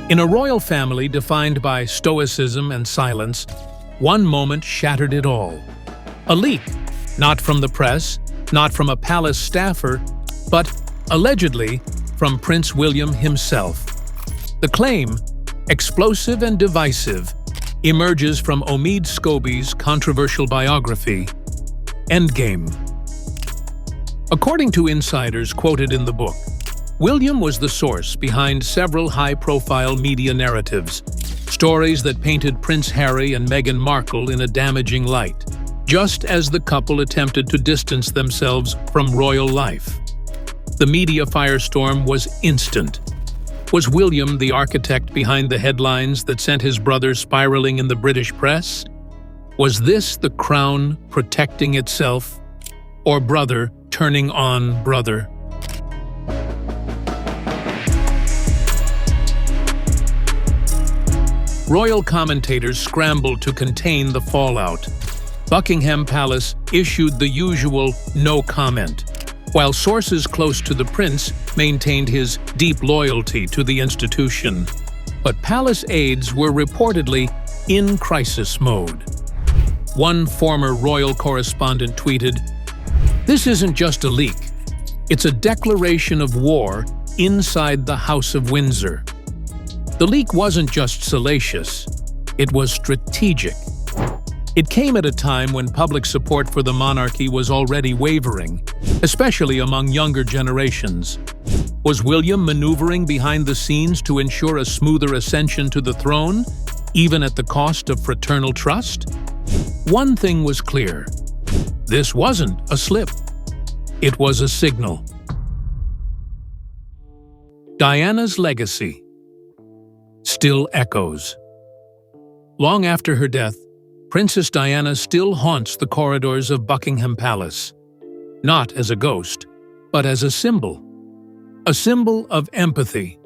In a royal family defined by stoicism and silence, one moment shattered it all. A leak, not from the press, not from a palace staffer, but, allegedly, from Prince William himself. The claim, explosive and divisive, emerges from Omid Scobie's controversial biography, Endgame. According to insiders quoted in the book, William was the source behind several high-profile media narratives, stories that painted Prince Harry and Meghan Markle in a damaging light, just as the couple attempted to distance themselves from royal life. The media firestorm was instant. Was William the architect behind the headlines that sent his brother spiraling in the British press? Was this the crown protecting itself, or brother turning on brother? Royal commentators scrambled to contain the fallout. Buckingham Palace issued the usual no comment, while sources close to the prince maintained his deep loyalty to the institution. But palace aides were reportedly in crisis mode. One former royal correspondent tweeted, "This isn't just a leak. It's a declaration of war inside the House of Windsor." The leak wasn't just salacious, it was strategic. It came at a time when public support for the monarchy was already wavering, especially among younger generations. Was William maneuvering behind the scenes to ensure a smoother ascension to the throne, even at the cost of fraternal trust? One thing was clear. This wasn't a slip. It was a signal. Diana's legacy still echoes. Long after her death, Princess Diana still haunts the corridors of Buckingham Palace, not as a ghost, but as a symbol of empathy,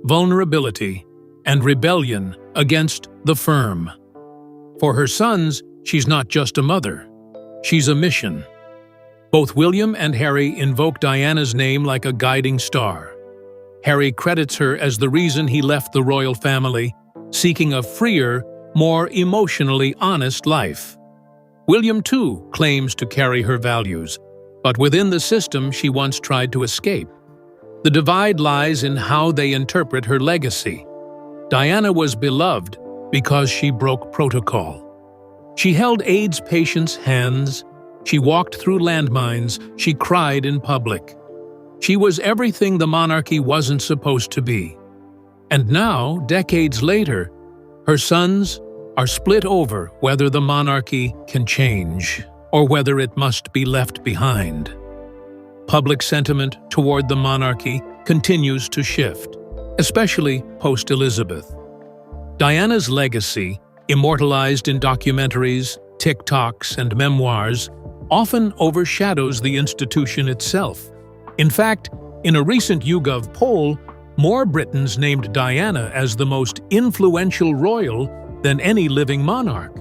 vulnerability, and rebellion against the firm. For her sons, she's not just a mother, she's a mission. Both William and Harry invoke Diana's name like a guiding star. Harry credits her as the reason he left the royal family, seeking a freer, more emotionally honest life. William, too, claims to carry her values, but within the system she once tried to escape. The divide lies in how they interpret her legacy. Diana was beloved because she broke protocol. She held AIDS patients' hands, she walked through landmines, she cried in public. She was everything the monarchy wasn't supposed to be. And now, decades later, her sons are split over whether the monarchy can change or whether it must be left behind. Public sentiment toward the monarchy continues to shift, especially post-Elizabeth. Diana's legacy, immortalized in documentaries, TikToks, and memoirs, often overshadows the institution itself. In fact, in a recent YouGov poll, more Britons named Diana as the most influential royal than any living monarch.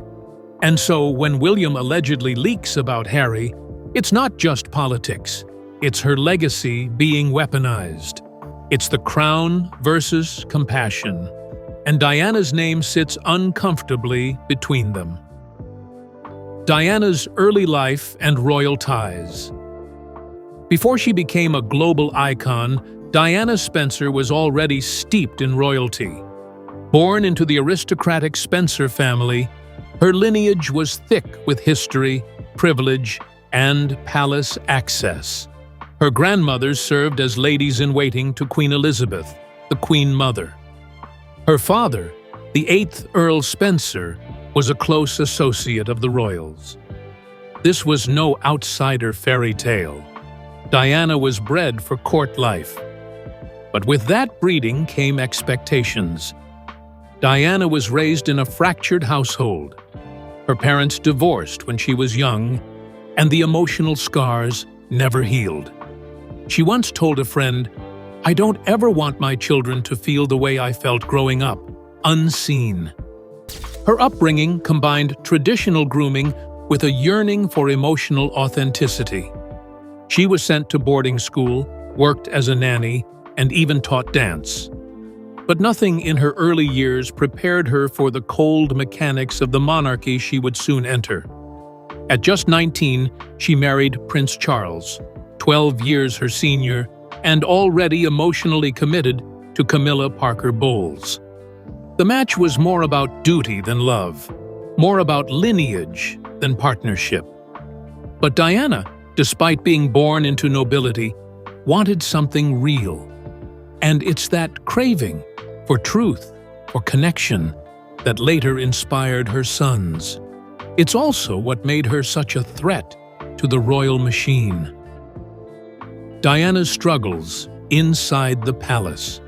And so when William allegedly leaks about Harry, it's not just politics, it's her legacy being weaponized. It's the crown versus compassion, and Diana's name sits uncomfortably between them. Diana's early life and royal ties. Before she became a global icon, Diana Spencer was already steeped in royalty. Born into the aristocratic Spencer family, her lineage was thick with history, privilege, and palace access. Her grandmothers served as ladies-in-waiting to Queen Elizabeth, the Queen Mother. Her father, the 8th Earl Spencer, was a close associate of the royals. This was no outsider fairy tale. Diana was bred for court life. But with that breeding came expectations. Diana was raised in a fractured household. Her parents divorced when she was young, and the emotional scars never healed. She once told a friend, "I don't ever want my children to feel the way I felt growing up, unseen." Her upbringing combined traditional grooming with a yearning for emotional authenticity. She was sent to boarding school, worked as a nanny, and even taught dance. But nothing in her early years prepared her for the cold mechanics of the monarchy she would soon enter. At just 19, she married Prince Charles, 12 years her senior, and already emotionally committed to Camilla Parker Bowles. The match was more about duty than love, more about lineage than partnership. But Diana, despite being born into nobility, wanted something real. And it's that craving for truth, for connection, that later inspired her sons. It's also what made her such a threat to the royal machine. Diana's struggles inside the palace.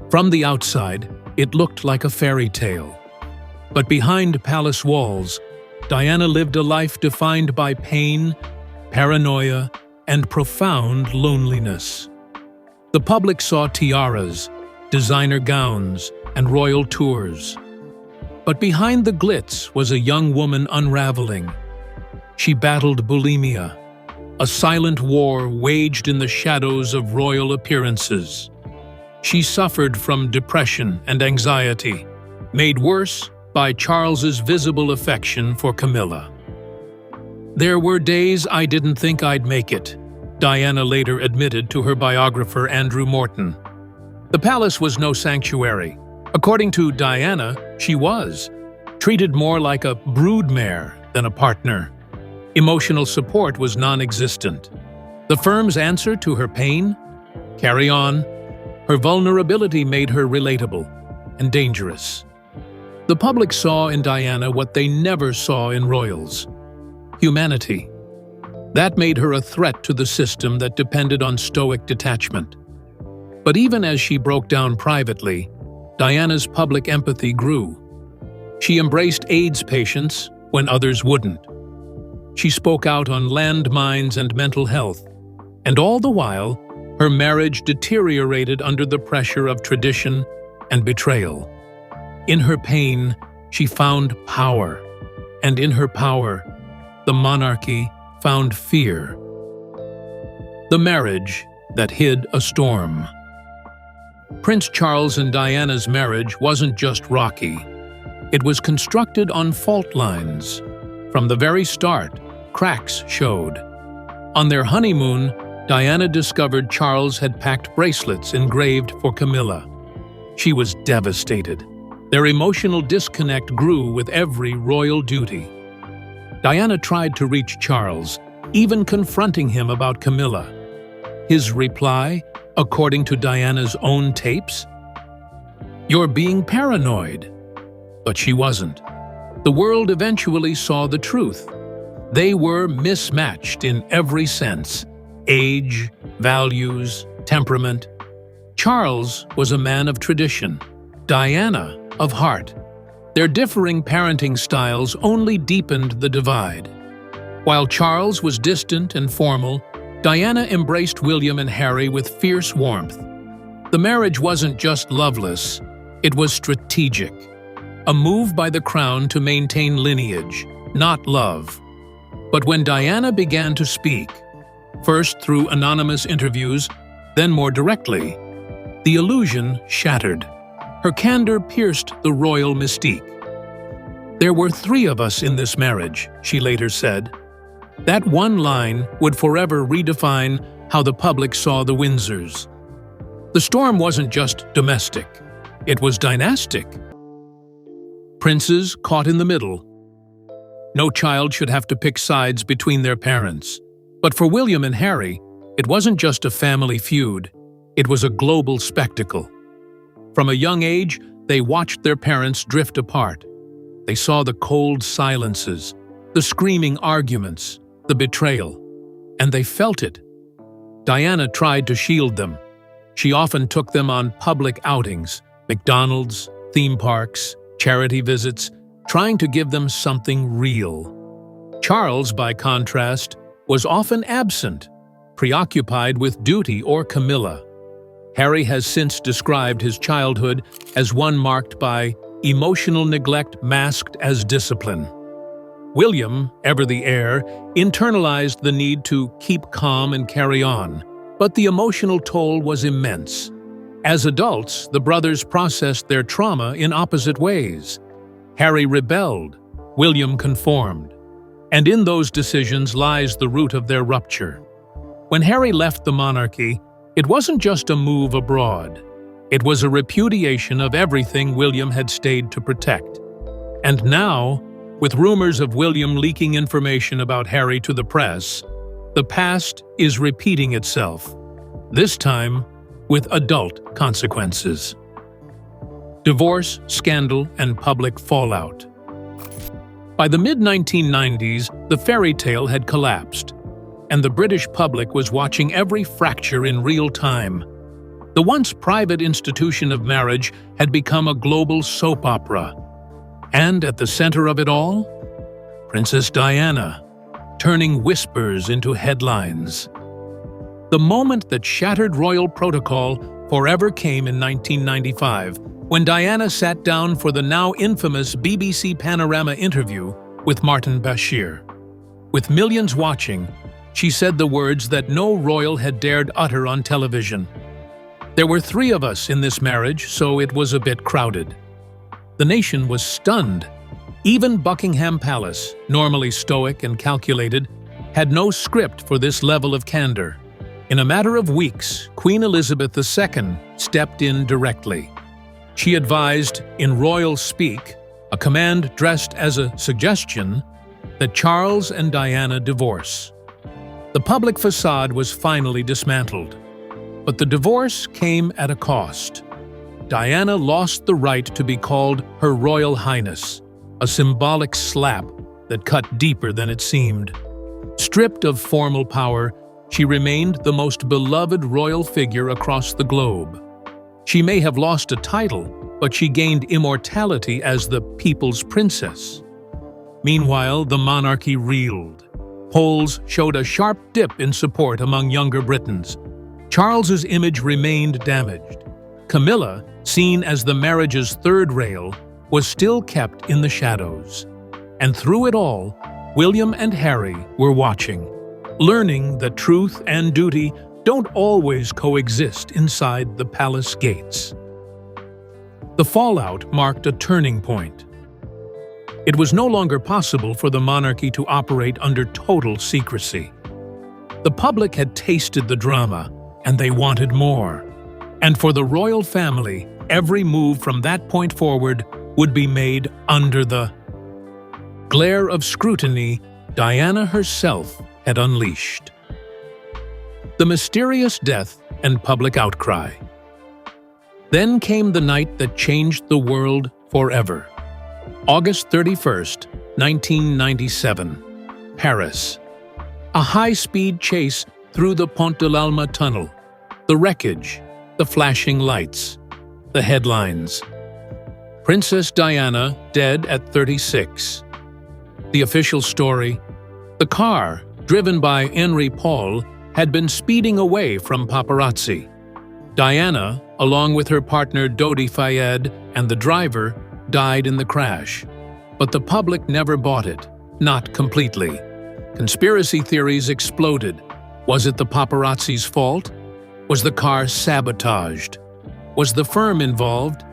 From the outside, it looked like a fairy tale. But behind palace walls, Diana lived a life defined by pain, paranoia, and profound loneliness. The public saw tiaras, designer gowns, and royal tours. But behind the glitz was a young woman unraveling. She battled bulimia, a silent war waged in the shadows of royal appearances. She suffered from depression and anxiety, made worse by Charles's visible affection for Camilla. "There were days I didn't think I'd make it," Diana later admitted to her biographer Andrew Morton. The palace was no sanctuary. According to Diana, she was treated more like a broodmare than a partner. Emotional support was non-existent. The firm's answer to her pain? Carry on. Her vulnerability made her relatable and dangerous. The public saw in Diana what they never saw in royals: humanity. That made her a threat to the system that depended on stoic detachment. But even as she broke down privately, Diana's public empathy grew. She embraced AIDS patients when others wouldn't. She spoke out on landmines and mental health, and all the while, her marriage deteriorated under the pressure of tradition and betrayal. In her pain, she found power, and in her power, the monarchy found fear. The marriage that hid a storm. Prince Charles and Diana's marriage wasn't just rocky. It was constructed on fault lines. From the very start, cracks showed. On their honeymoon, Diana discovered Charles had packed bracelets engraved for Camilla. She was devastated. Their emotional disconnect grew with every royal duty. Diana tried to reach Charles, even confronting him about Camilla. His reply, according to Diana's own tapes? "You're being paranoid." But she wasn't. The world eventually saw the truth. They were mismatched in every sense: age, values, temperament. Charles was a man of tradition, Diana of heart. Their differing parenting styles only deepened the divide. While Charles was distant and formal, Diana embraced William and Harry with fierce warmth. The marriage wasn't just loveless, it was strategic. A move by the crown to maintain lineage, not love. But when Diana began to speak, first through anonymous interviews, then more directly, the illusion shattered. Her candor pierced the royal mystique. "There were 3 of us in this marriage," she later said. That one line would forever redefine how the public saw the Windsors. The storm wasn't just domestic, it was dynastic. Princes caught in the middle. No child should have to pick sides between their parents. But for William and Harry, it wasn't just a family feud, it was a global spectacle. From a young age, they watched their parents drift apart. They saw the cold silences, the screaming arguments, the betrayal, and they felt it. Diana tried to shield them. She often took them on public outings, McDonald's, theme parks, charity visits, trying to give them something real. Charles, by contrast, was often absent, preoccupied with duty or Camilla. Harry has since described his childhood as one marked by emotional neglect masked as discipline. William, ever the heir, internalized the need to keep calm and carry on, but the emotional toll was immense. As adults, the brothers processed their trauma in opposite ways. Harry rebelled, William conformed. And in those decisions lies the root of their rupture. When Harry left the monarchy, it wasn't just a move abroad. It was a repudiation of everything William had stayed to protect. And now, with rumors of William leaking information about Harry to the press, the past is repeating itself, this time with adult consequences. Divorce, scandal, and public fallout. By the mid-1990s, the fairy tale had collapsed, and the British public was watching every fracture in real time. The once private institution of marriage had become a global soap opera. And at the center of it all, Princess Diana, turning whispers into headlines. The moment that shattered royal protocol forever came in 1995, when Diana sat down for the now infamous BBC Panorama interview with Martin Bashir. With millions watching, she said the words that no royal had dared utter on television. There were 3 of us in this marriage, so it was a bit crowded. The nation was stunned. Even Buckingham Palace, normally stoic and calculated, had no script for this level of candor. In a matter of weeks, Queen Elizabeth II stepped in directly. She advised, in royal speak, a command dressed as a suggestion, that Charles and Diana divorce. The public facade was finally dismantled. But the divorce came at a cost. Diana lost the right to be called Her Royal Highness, a symbolic slap that cut deeper than it seemed. Stripped of formal power, she remained the most beloved royal figure across the globe. She may have lost a title, but she gained immortality as the people's princess. Meanwhile, the monarchy reeled. Polls showed a sharp dip in support among younger Britons. Charles's image remained damaged. Camilla, seen as the marriage's third rail, was still kept in the shadows. And through it all, William and Harry were watching, learning that truth and duty don't always coexist inside the palace gates. The fallout marked a turning point. It was no longer possible for the monarchy to operate under total secrecy. The public had tasted the drama, and they wanted more. And for the royal family, every move from that point forward would be made under the glare of scrutiny Diana herself had unleashed. The mysterious death and public outcry. Then came the night that changed the world forever. August 31st, 1997, Paris. A high-speed chase through the Pont de l'Alma tunnel. The wreckage, the flashing lights, the headlines. Princess Diana dead at 36. The official story: the car, driven by Henri Paul, had been speeding away from paparazzi. Diana, along with her partner Dodi Fayed and the driver, died in the crash. But the public never bought it, not completely. Conspiracy theories exploded. Was it the paparazzi's fault? Was the car sabotaged? Was the firm involved?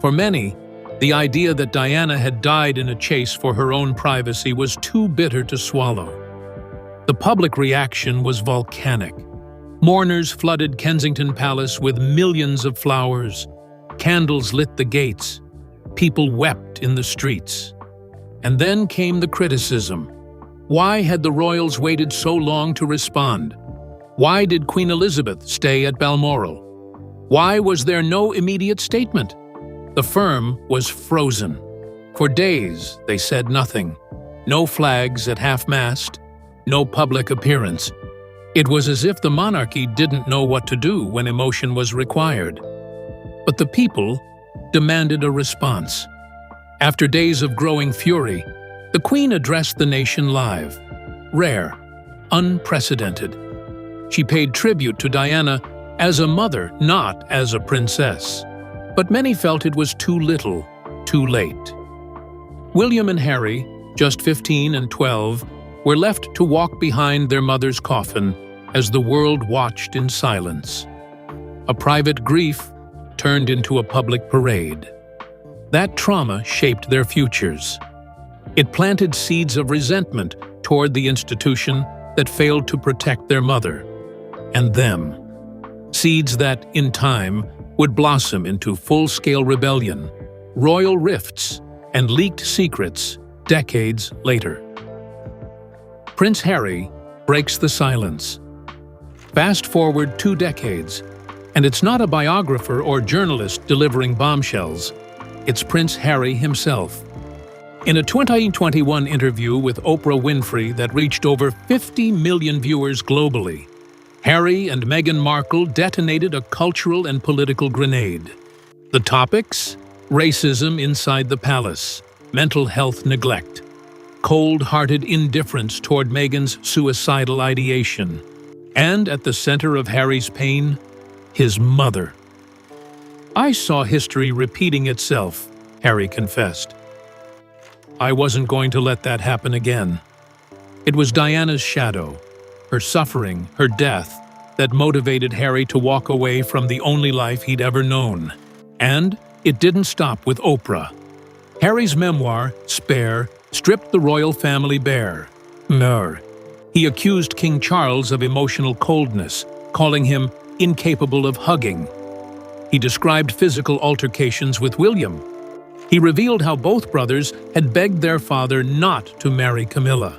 For many, the idea that Diana had died in a chase for her own privacy was too bitter to swallow. The public reaction was volcanic. Mourners flooded Kensington Palace with millions of flowers. Candles lit the gates. People wept in the streets. And then came the criticism. Why had the royals waited so long to respond? Why did Queen Elizabeth stay at Balmoral? Why was there no immediate statement? The firm was frozen. For days, they said nothing. No flags at half-mast, no public appearance. It was as if the monarchy didn't know what to do when emotion was required. But the people demanded a response. After days of growing fury, the Queen addressed the nation live. Rare, unprecedented. She paid tribute to Diana as a mother, not as a princess. But many felt it was too little, too late. William and Harry, just 15 and 12, were left to walk behind their mother's coffin as the world watched in silence. A private grief turned into a public parade. That trauma shaped their futures. It planted seeds of resentment toward the institution that failed to protect their mother and them. Seeds that, in time, would blossom into full-scale rebellion, royal rifts, and leaked secrets decades later. Prince Harry breaks the silence. Fast forward 2 decades, and it's not a biographer or journalist delivering bombshells. It's Prince Harry himself. In a 2021 interview with Oprah Winfrey that reached over 50 million viewers globally, Harry and Meghan Markle detonated a cultural and political grenade. The topics? Racism inside the palace, mental health neglect, cold-hearted indifference toward Meghan's suicidal ideation, and at the center of Harry's pain, his mother. "I saw history repeating itself," Harry confessed. "I wasn't going to let that happen again." It was Diana's shadow, her suffering, her death, that motivated Harry to walk away from the only life he'd ever known. And it didn't stop with Oprah. Harry's memoir, Spare, stripped the royal family bare. He accused King Charles of emotional coldness, calling him incapable of hugging. He described physical altercations with William. He revealed how both brothers had begged their father not to marry Camilla.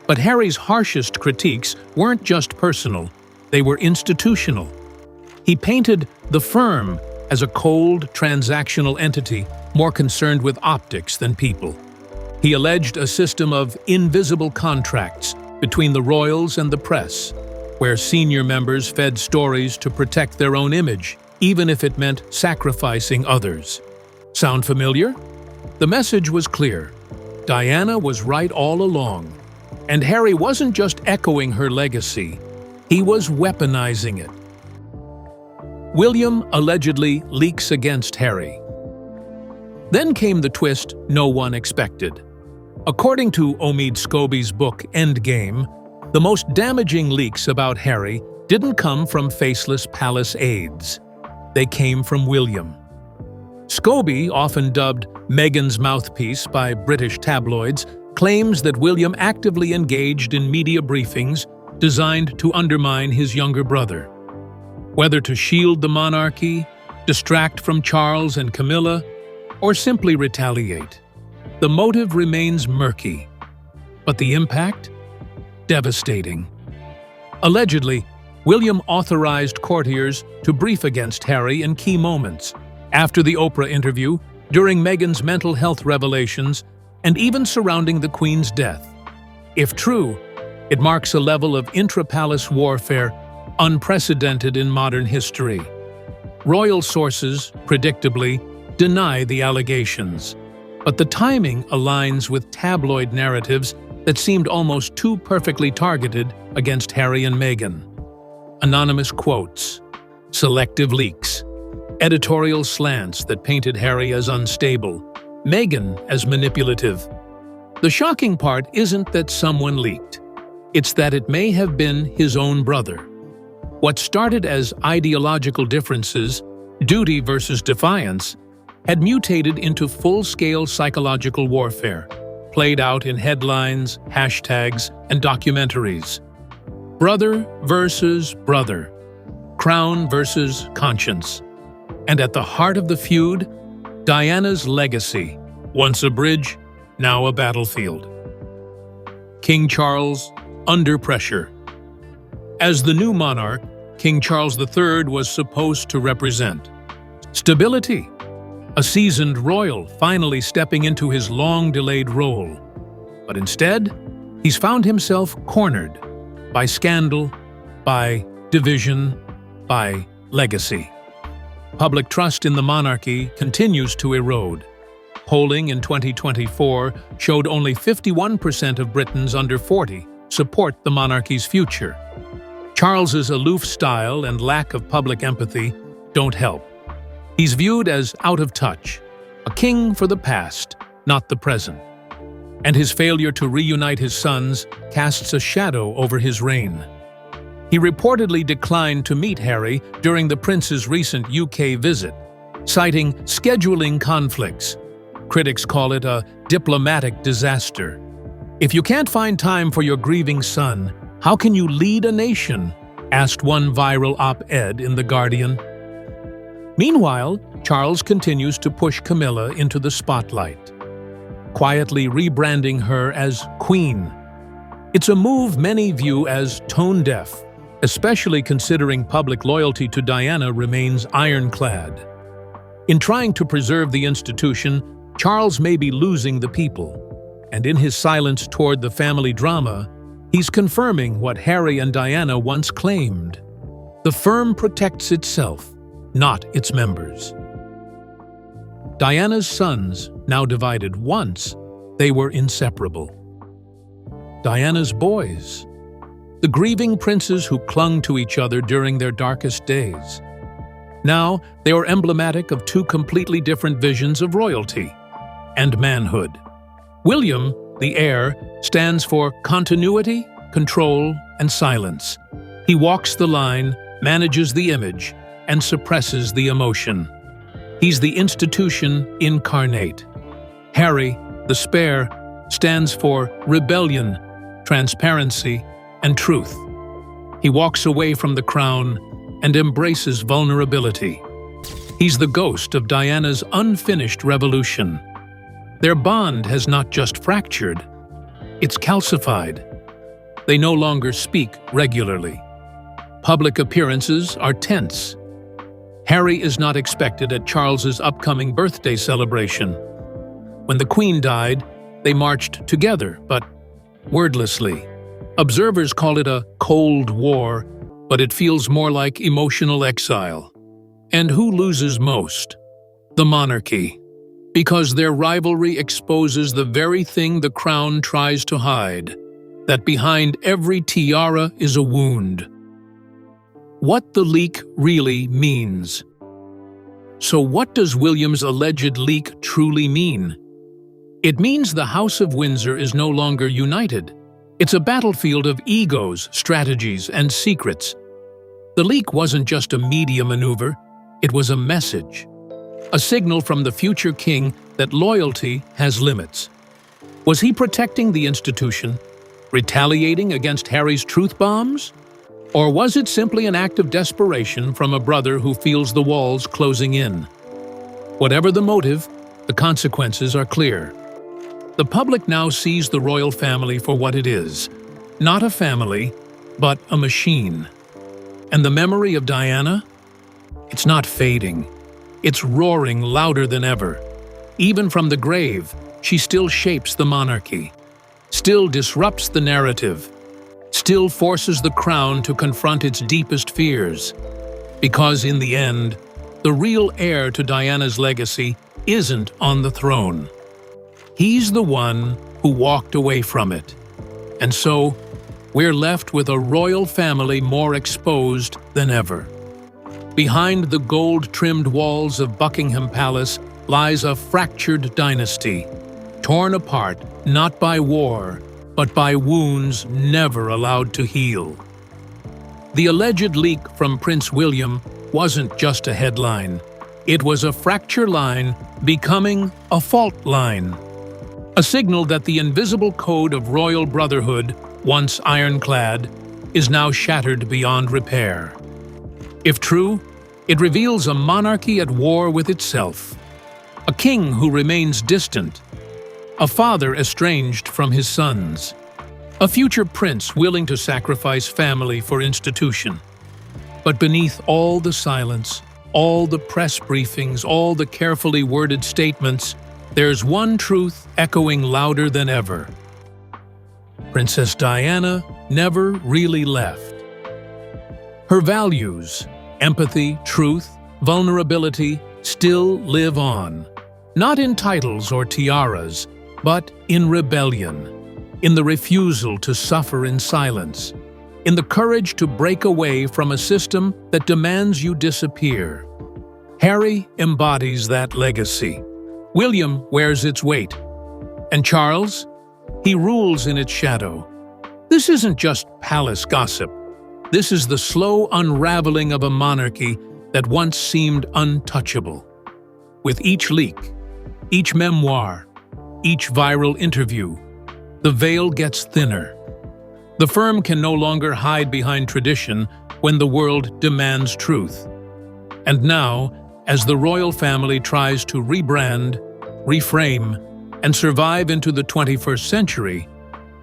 But Harry's harshest critiques weren't just personal, they were institutional. He painted the firm as a cold, transactional entity more concerned with optics than people. He alleged a system of invisible contracts between the royals and the press, where senior members fed stories to protect their own image, even if it meant sacrificing others. Sound familiar? The message was clear. Diana was right all along, and Harry wasn't just echoing her legacy, he was weaponizing it. William allegedly leaks against Harry. Then came the twist no one expected. According to Omid Scobie's book Endgame, the most damaging leaks about Harry didn't come from faceless palace aides. They came from William. Scobie, often dubbed Meghan's mouthpiece by British tabloids, claims that William actively engaged in media briefings designed to undermine his younger brother. Whether to shield the monarchy, distract from Charles and Camilla, or simply retaliate, the motive remains murky. But the impact? Devastating. Allegedly, William authorized courtiers to brief against Harry in key moments, after the Oprah interview, during Meghan's mental health revelations, and even surrounding the Queen's death. If true, it marks a level of intra-palace warfare unprecedented in modern history. Royal sources, predictably, deny the allegations, but the timing aligns with tabloid narratives that seemed almost too perfectly targeted against Harry and Meghan. Anonymous quotes, selective leaks, editorial slants that painted Harry as unstable, Meghan as manipulative. The shocking part isn't that someone leaked. It's that it may have been his own brother. What started as ideological differences, duty versus defiance, had mutated into full-scale psychological warfare, played out in headlines, hashtags, and documentaries. Brother versus brother. Crown versus conscience. And at the heart of the feud, Diana's legacy, once a bridge, now a battlefield. King Charles, under pressure. As the new monarch, King Charles III was supposed to represent stability, a seasoned royal finally stepping into his long-delayed role. But instead, he's found himself cornered by scandal, by division, by legacy. Public trust in the monarchy continues to erode. Polling in 2024 showed only 51% of Britons under 40 support the monarchy's future. Charles's aloof style and lack of public empathy don't help. He's viewed as out of touch, a king for the past, not the present. And his failure to reunite his sons casts a shadow over his reign. He reportedly declined to meet Harry during the prince's recent UK visit, citing scheduling conflicts. Critics call it a diplomatic disaster. "If you can't find time for your grieving son, how can you lead a nation?" asked one viral op-ed in The Guardian. Meanwhile, Charles continues to push Camilla into the spotlight, quietly rebranding her as Queen. It's a move many view as tone-deaf, especially considering public loyalty to Diana remains ironclad. In trying to preserve the institution, Charles may be losing the people, and in his silence toward the family drama, he's confirming what Harry and Diana once claimed. The firm protects itself, not its members. Diana's sons, now divided once, they were inseparable. Diana's boys, the grieving princes who clung to each other during their darkest days. Now, they were emblematic of two completely different visions of royalty and manhood. William, the heir, stands for continuity, control, and silence. He walks the line, manages the image, and suppresses the emotion. He's the institution incarnate. Harry, the spare, stands for rebellion, transparency, and truth. He walks away from the crown and embraces vulnerability. He's the ghost of Diana's unfinished revolution. Their bond has not just fractured, it's calcified. They no longer speak regularly. Public appearances are tense. Harry is not expected at Charles's upcoming birthday celebration. When the Queen died, they marched together, but wordlessly. Observers call it a Cold War, but it feels more like emotional exile. And who loses most? The monarchy. Because their rivalry exposes the very thing the crown tries to hide, that behind every tiara is a wound. What the leak really means. So what does William's alleged leak truly mean? It means the House of Windsor is no longer united. It's a battlefield of egos, strategies, and secrets. The leak wasn't just a media maneuver, it was a message. A signal from the future king that loyalty has limits. Was he protecting the institution, retaliating against Harry's truth bombs? Or was it simply an act of desperation from a brother who feels the walls closing in? Whatever the motive, the consequences are clear. The public now sees the royal family for what it is, not a family, but a machine. And the memory of Diana? It's not fading. It's roaring louder than ever. Even from the grave, she still shapes the monarchy, still disrupts the narrative, still forces the crown to confront its deepest fears. Because in the end, the real heir to Diana's legacy isn't on the throne. He's the one who walked away from it. And so, we're left with a royal family more exposed than ever. Behind the gold-trimmed walls of Buckingham Palace lies a fractured dynasty, torn apart not by war, but by wounds never allowed to heal. The alleged leak from Prince William wasn't just a headline. It was a fracture line becoming a fault line. A signal that the invisible code of royal brotherhood, once ironclad, is now shattered beyond repair. If true, it reveals a monarchy at war with itself, a king who remains distant, a father estranged from his sons, a future prince willing to sacrifice family for institution. But beneath all the silence, all the press briefings, all the carefully worded statements, there's one truth echoing louder than ever. Princess Diana never really left. Her values, empathy, truth, vulnerability, still live on. Not in titles or tiaras, but in rebellion, in the refusal to suffer in silence, in the courage to break away from a system that demands you disappear. Harry embodies that legacy. William wears its weight. And Charles? He rules in its shadow. This isn't just palace gossip. This is the slow unraveling of a monarchy that once seemed untouchable. With each leak, each memoir, each viral interview, the veil gets thinner. The firm can no longer hide behind tradition when the world demands truth. And now, as the royal family tries to rebrand, reframe, and survive into the 21st century,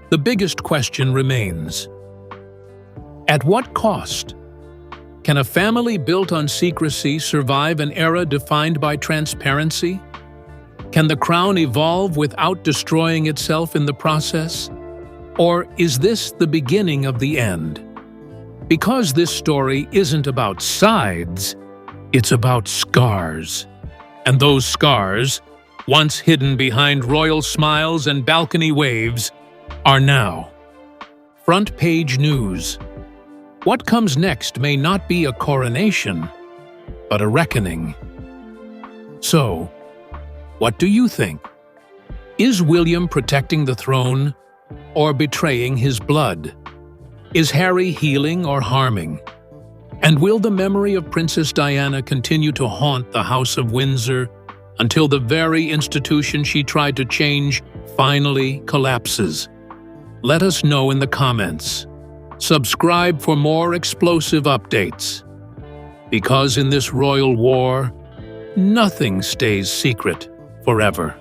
the biggest question remains: at what cost? Can a family built on secrecy survive an era defined by transparency? Can the crown evolve without destroying itself in the process? Or is this the beginning of the end? Because this story isn't about sides, it's about scars. And those scars, once hidden behind royal smiles and balcony waves, are now front page news. What comes next may not be a coronation, but a reckoning. So, what do you think? Is William protecting the throne or betraying his blood? Is Harry healing or harming? And will the memory of Princess Diana continue to haunt the House of Windsor until the very institution she tried to change finally collapses? Let us know in the comments. Subscribe for more explosive updates. Because in this royal war, nothing stays secret forever.